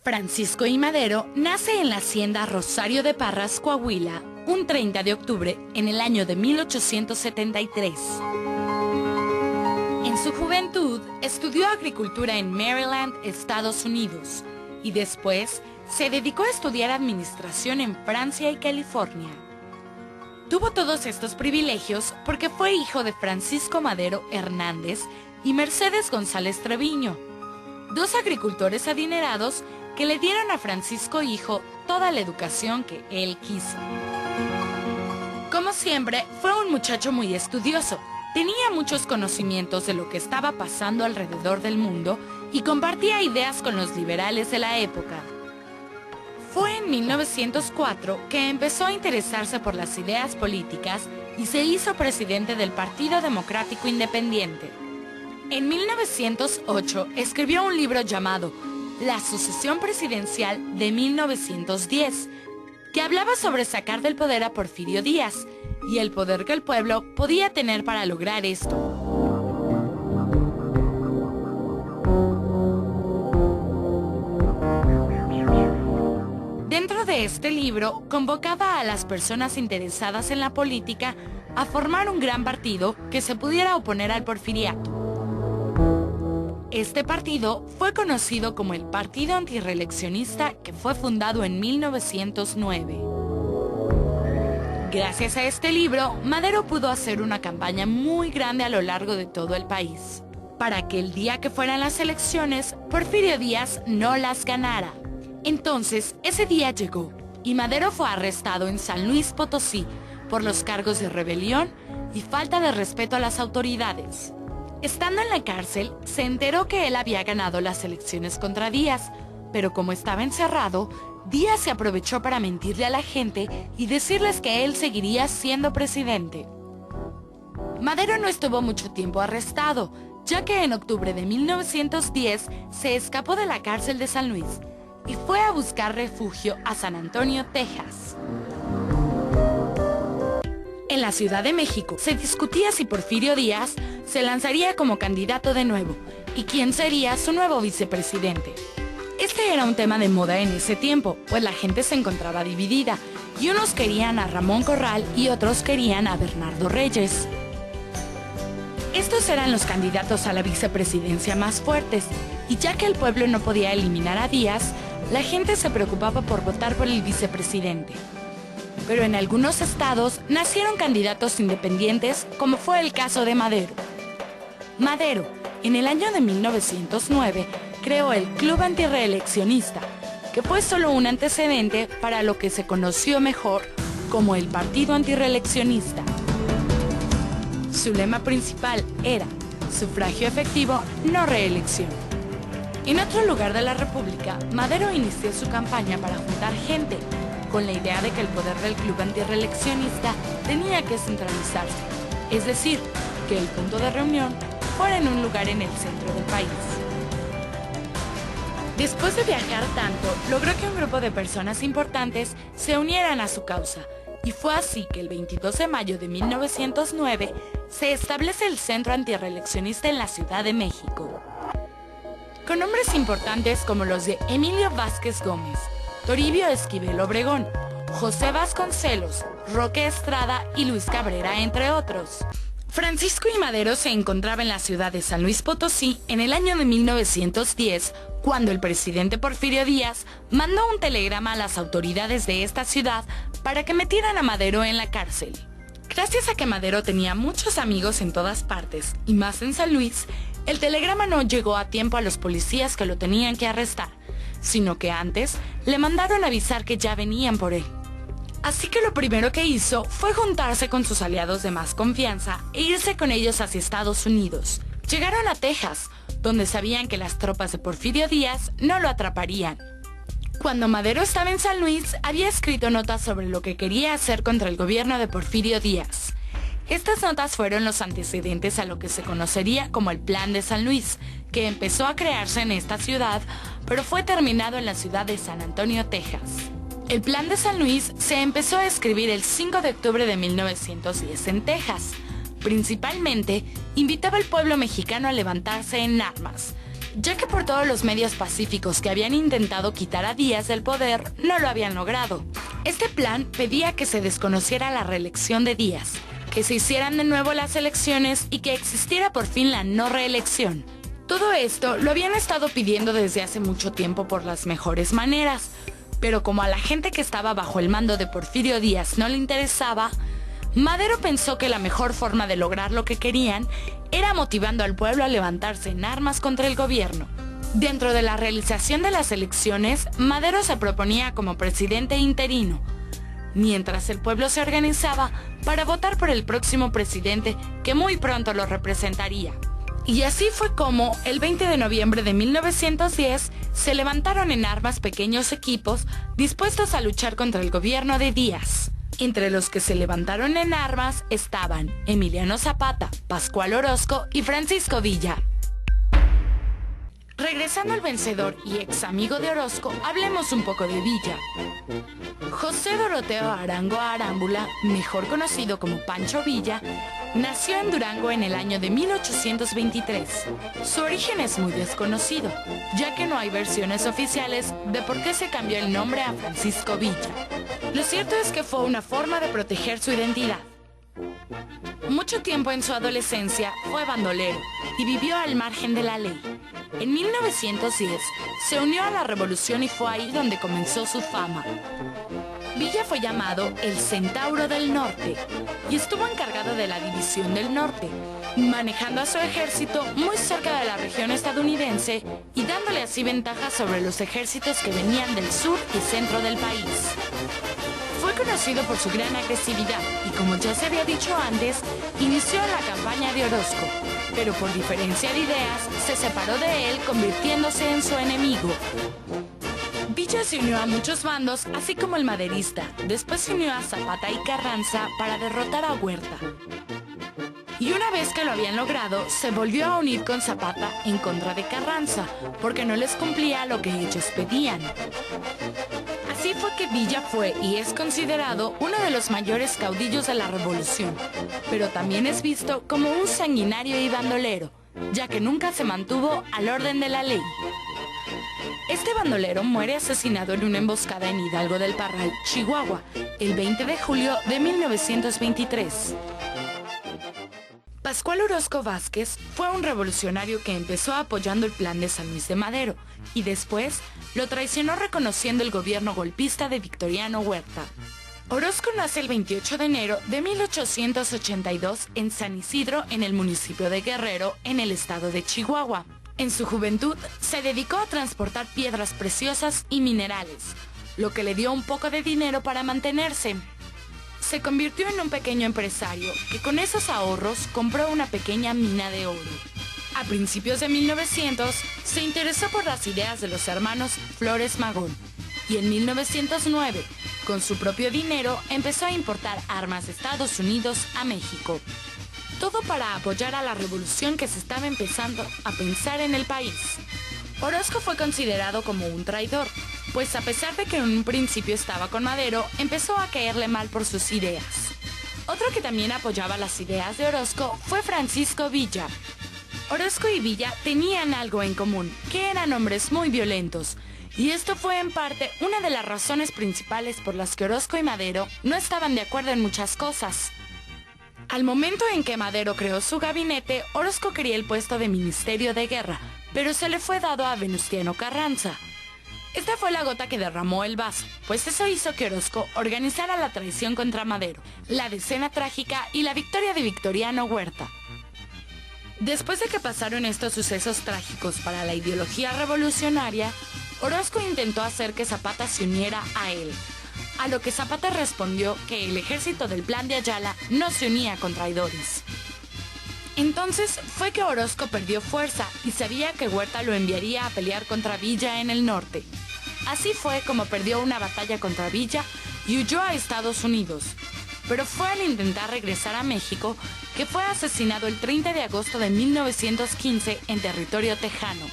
Francisco I. Madero nace en la hacienda Rosario de Parras, Coahuila, un 30 de octubre en el año de 1873. En su juventud estudió agricultura en Maryland, Estados Unidos, y después se dedicó a estudiar administración en Francia y California. Tuvo todos estos privilegios porque fue hijo de Francisco Madero Hernández y Mercedes González Treviño, dos agricultores adinerados que le dieron a Francisco hijo toda la educación que él quiso. Como siempre, fue un muchacho muy estudioso, tenía muchos conocimientos de lo que estaba pasando alrededor del mundo y compartía ideas con los liberales de la época. Fue en 1904 que empezó a interesarse por las ideas políticas y se hizo presidente del Partido Democrático Independiente. En 1908 escribió un libro llamado La Sucesión Presidencial de 1910, que hablaba sobre sacar del poder a Porfirio Díaz y el poder que el pueblo podía tener para lograr esto. Dentro de este libro, convocaba a las personas interesadas en la política a formar un gran partido que se pudiera oponer al porfiriato. Este partido fue conocido como el Partido Antirreeleccionista, que fue fundado en 1909. Gracias a este libro, Madero pudo hacer una campaña muy grande a lo largo de todo el país, para que el día que fueran las elecciones, Porfirio Díaz no las ganara. Entonces, ese día llegó, y Madero fue arrestado en San Luis Potosí por los cargos de rebelión y falta de respeto a las autoridades. Estando en la cárcel, se enteró que él había ganado las elecciones contra Díaz, pero como estaba encerrado, Díaz se aprovechó para mentirle a la gente y decirles que él seguiría siendo presidente. Madero no estuvo mucho tiempo arrestado, ya que en octubre de 1910 se escapó de la cárcel de San Luis y fue a buscar refugio a San Antonio, Texas. En la Ciudad de México se discutía si Porfirio Díaz se lanzaría como candidato de nuevo y quién sería su nuevo vicepresidente. Este era un tema de moda en ese tiempo, pues la gente se encontraba dividida y unos querían a Ramón Corral y otros querían a Bernardo Reyes. Estos eran los candidatos a la vicepresidencia más fuertes, y ya que el pueblo no podía eliminar a Díaz, la gente se preocupaba por votar por el vicepresidente. Pero en algunos estados nacieron candidatos independientes, como fue el caso de Madero. Madero, en el año de 1909, creó el Club Antirreeleccionista, que fue solo un antecedente para lo que se conoció mejor como el Partido Antirreeleccionista. Su lema principal era sufragio efectivo, no reelección. En otro lugar de la República, Madero inició su campaña para juntar gente, con la idea de que el poder del Club Antirreeleccionista tenía que centralizarse, es decir, que el punto de reunión fuera en un lugar en el centro del país. Después de viajar tanto, logró que un grupo de personas importantes se unieran a su causa, y fue así que el 22 de mayo de 1909 se establece el Centro Antirreeleccionista en la Ciudad de México, con nombres importantes como los de Emilio Vázquez Gómez, Toribio Esquivel Obregón, José Vasconcelos, Roque Estrada y Luis Cabrera, entre otros. Francisco I. Madero se encontraba en la ciudad de San Luis Potosí en el año de 1910, cuando el presidente Porfirio Díaz mandó un telegrama a las autoridades de esta ciudad para que metieran a Madero en la cárcel. Gracias a que Madero tenía muchos amigos en todas partes, y más en San Luis, el telegrama no llegó a tiempo a los policías que lo tenían que arrestar, sino que antes le mandaron avisar que ya venían por él. Así que lo primero que hizo fue juntarse con sus aliados de más confianza e irse con ellos hacia Estados Unidos. Llegaron a Texas, donde sabían que las tropas de Porfirio Díaz no lo atraparían. Cuando Madero estaba en San Luis, había escrito notas sobre lo que quería hacer contra el gobierno de Porfirio Díaz. Estas notas fueron los antecedentes a lo que se conocería como el Plan de San Luis, que empezó a crearse en esta ciudad, pero fue terminado en la ciudad de San Antonio, Texas. El Plan de San Luis se empezó a escribir el 5 de octubre de 1910 en Texas. Principalmente, invitaba al pueblo mexicano a levantarse en armas, ya que por todos los medios pacíficos que habían intentado quitar a Díaz del poder, no lo habían logrado. Este plan pedía que se desconociera la reelección de Díaz, que se hicieran de nuevo las elecciones y que existiera por fin la no reelección. Todo esto lo habían estado pidiendo desde hace mucho tiempo por las mejores maneras, pero como a la gente que estaba bajo el mando de Porfirio Díaz no le interesaba, Madero pensó que la mejor forma de lograr lo que querían era motivando al pueblo a levantarse en armas contra el gobierno. Dentro de la realización de las elecciones, Madero se proponía como presidente interino, mientras el pueblo se organizaba para votar por el próximo presidente que muy pronto lo representaría. Y así fue como, el 20 de noviembre de 1910, se levantaron en armas pequeños equipos dispuestos a luchar contra el gobierno de Díaz. Entre los que se levantaron en armas estaban Emiliano Zapata, Pascual Orozco y Francisco Villa. Regresando al vencedor y ex amigo de Orozco, hablemos un poco de Villa. José Doroteo Arango Arámbula, mejor conocido como Pancho Villa, nació en Durango en el año de 1823. Su origen es muy desconocido, ya que no hay versiones oficiales de por qué se cambió el nombre a Francisco Villa. Lo cierto es que fue una forma de proteger su identidad. Mucho tiempo en su adolescencia fue bandolero y vivió al margen de la ley. En 1910 se unió a la revolución y fue ahí donde comenzó su fama. Villa fue llamado el Centauro del Norte y estuvo encargado de la División del Norte, manejando a su ejército muy cerca de la región estadounidense y dándole así ventaja sobre los ejércitos que venían del sur y centro del país. Fue conocido por su gran agresividad y, como ya se había dicho antes, inició la campaña de Orozco, pero por diferencia de ideas se separó de él, convirtiéndose en su enemigo. Villa se unió a muchos bandos, así como el maderista. Después se unió a Zapata y Carranza para derrotar a Huerta. Y una vez que lo habían logrado, se volvió a unir con Zapata en contra de Carranza, porque no les cumplía lo que ellos pedían. Así fue que Villa fue y es considerado uno de los mayores caudillos de la revolución, pero también es visto como un sanguinario y bandolero, ya que nunca se mantuvo al orden de la ley. Este bandolero muere asesinado en una emboscada en Hidalgo del Parral, Chihuahua, el 20 de julio de 1923. Pascual Orozco Vázquez fue un revolucionario que empezó apoyando el plan de San Luis de Madero y después lo traicionó reconociendo el gobierno golpista de Victoriano Huerta. Orozco nace el 28 de enero de 1882 en San Isidro, en el municipio de Guerrero, en el estado de Chihuahua. En su juventud se dedicó a transportar piedras preciosas y minerales, lo que le dio un poco de dinero para mantenerse. Se convirtió en un pequeño empresario que con esos ahorros compró una pequeña mina de oro. A principios de 1900 se interesó por las ideas de los hermanos Flores Magón y en 1909, con su propio dinero, empezó a importar armas de Estados Unidos a México. Todo para apoyar a la revolución que se estaba empezando a pensar en el país. Orozco fue considerado como un traidor, pues a pesar de que en un principio estaba con Madero, empezó a caerle mal por sus ideas. Otro que también apoyaba las ideas de Orozco fue Francisco Villa. Orozco y Villa tenían algo en común, que eran hombres muy violentos, y esto fue en parte una de las razones principales por las que Orozco y Madero no estaban de acuerdo en muchas cosas. Al momento en que Madero creó su gabinete, Orozco quería el puesto de Ministerio de Guerra, pero se le fue dado a Venustiano Carranza. Esta fue la gota que derramó el vaso, pues eso hizo que Orozco organizara la traición contra Madero, la decena trágica y la victoria de Victoriano Huerta. Después de que pasaron estos sucesos trágicos para la ideología revolucionaria, Orozco intentó hacer que Zapata se uniera a él, a lo que Zapata respondió que el ejército del Plan de Ayala no se unía con traidores. Entonces fue que Orozco perdió fuerza y sabía que Huerta lo enviaría a pelear contra Villa en el norte. Así fue como perdió una batalla contra Villa y huyó a Estados Unidos. Pero fue al intentar regresar a México que fue asesinado el 30 de agosto de 1915 en territorio tejano.